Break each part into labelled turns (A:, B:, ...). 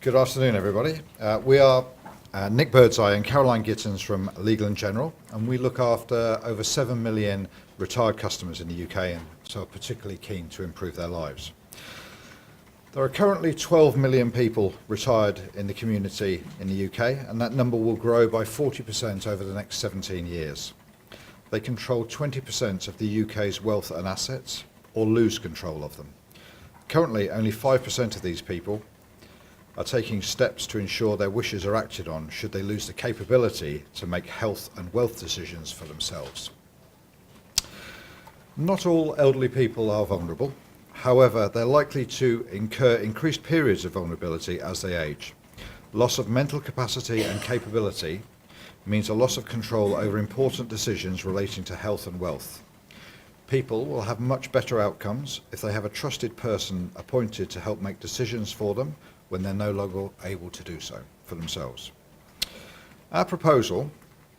A: Good afternoon, everybody. We are Nick Birdseye and Caroline Gittins from Legal & General, and we look after over 7 million retired customers in the UK, and so are particularly keen to improve their lives. There are currently 12 million people retired in the community in the UK, and that number will grow by 40% over the next 17 years. They control 20% of the UK's wealth and assets, or lose control of them. Currently, only 5% of these people are taking steps to ensure their wishes are acted on should they lose the capability to make health and wealth decisions for themselves. Not all elderly people are vulnerable. However, they're likely to incur increased periods of vulnerability as they age. Loss of mental capacity and capability means a loss of control over important decisions relating to health and wealth. People will have much better outcomes if they have a trusted person appointed to help make decisions for them when they're no longer able to do so for themselves. Our proposal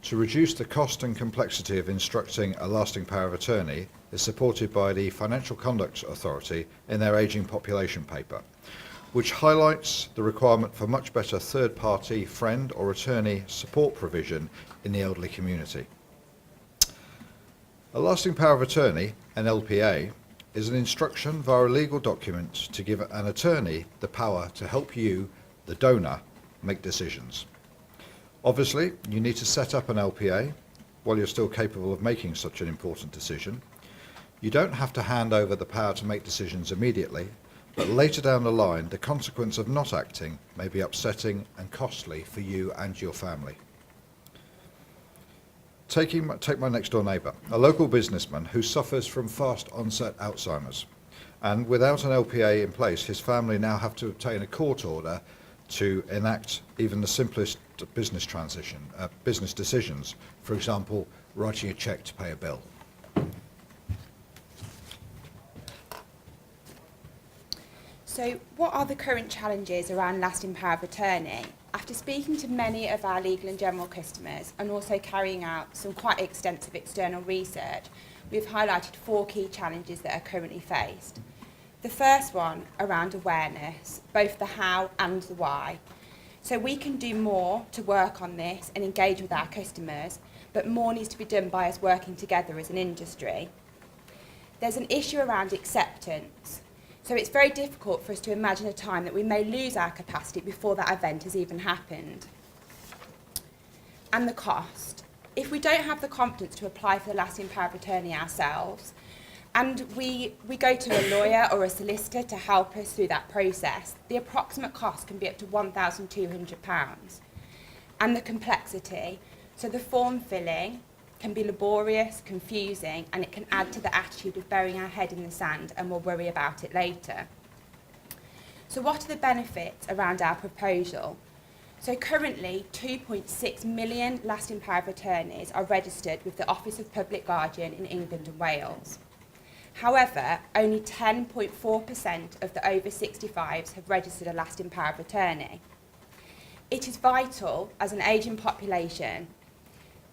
A: to reduce the cost and complexity of instructing a lasting power of attorney is supported by the Financial Conduct Authority in their Ageing Population paper, which highlights the requirement for much better third-party friend or attorney support provision in the elderly community. A lasting power of attorney, an LPA, is an instruction via a legal document to give an attorney the power to help you, the donor, make decisions. Obviously, you need to set up an LPA while you're still capable of making such an important decision. You don't have to hand over the power to make decisions immediately, but later down the line, the consequence of not acting may be upsetting and costly for you and your family. Take my next door neighbour, a local businessman who suffers from fast onset Alzheimer's, and without an LPA in place, his family now have to obtain a court order to enact even the simplest business decisions, for example, writing a cheque to pay a bill.
B: So what are the current challenges around lasting power of attorney? After speaking to many of our Legal & General customers and also carrying out some quite extensive external research, we've highlighted 4 key challenges that are currently faced. The first one around awareness, both the how and the why. So we can do more to work on this and engage with our customers, but more needs to be done by us working together as an industry. There's an issue around acceptance. So it's very difficult for us to imagine a time that we may lose our capacity before that event has even happened. And the cost. If we don't have the confidence to apply for the lasting power of attorney ourselves, and we go to a lawyer or a solicitor to help us through that process, the approximate cost can be up to £1,200. And the complexity. So the form filling can be laborious, confusing, and it can add to the attitude of burying our head in the sand and we'll worry about it later. So what are the benefits around our proposal? So currently 2.6 million lasting power of attorneys are registered with the Office of Public Guardian in England and Wales. However, only 10.4% of the over 65s have registered a lasting power of attorney. It is vital as an ageing population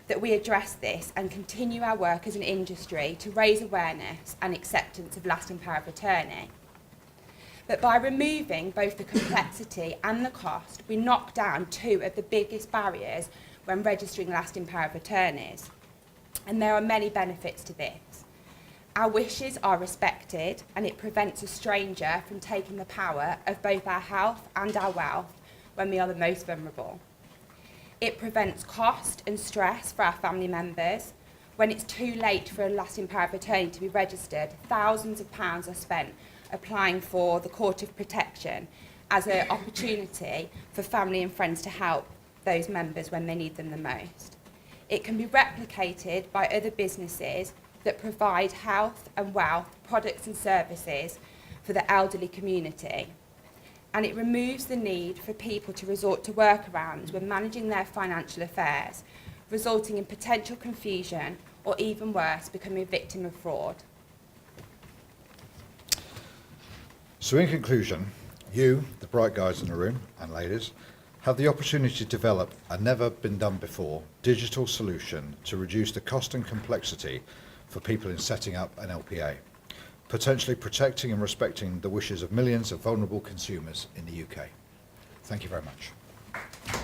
B: that we address this and continue our work as an industry to raise awareness and acceptance of lasting power of attorney. But by removing both the complexity and the cost, we knock down 2 of the biggest barriers when registering lasting power of attorneys. And there are many benefits to this. Our wishes are respected, and it prevents a stranger from taking the power of both our health and our wealth when we are the most vulnerable. It prevents cost and stress for our family members. When it's too late for a lasting power of attorney to be registered, thousands of pounds are spent applying for the Court of Protection as an opportunity for family and friends to help those members when they need them the most. It can be replicated by other businesses that provide health and wealth products and services for the elderly community. And it removes the need for people to resort to workarounds when managing their financial affairs, resulting in potential confusion or even worse, becoming a victim of fraud.
A: So in conclusion, you, the bright guys in the room and ladies, have the opportunity to develop a never been done before digital solution to reduce the cost and complexity for people in setting up an LPA, potentially protecting and respecting the wishes of millions of vulnerable consumers in the UK. Thank you very much.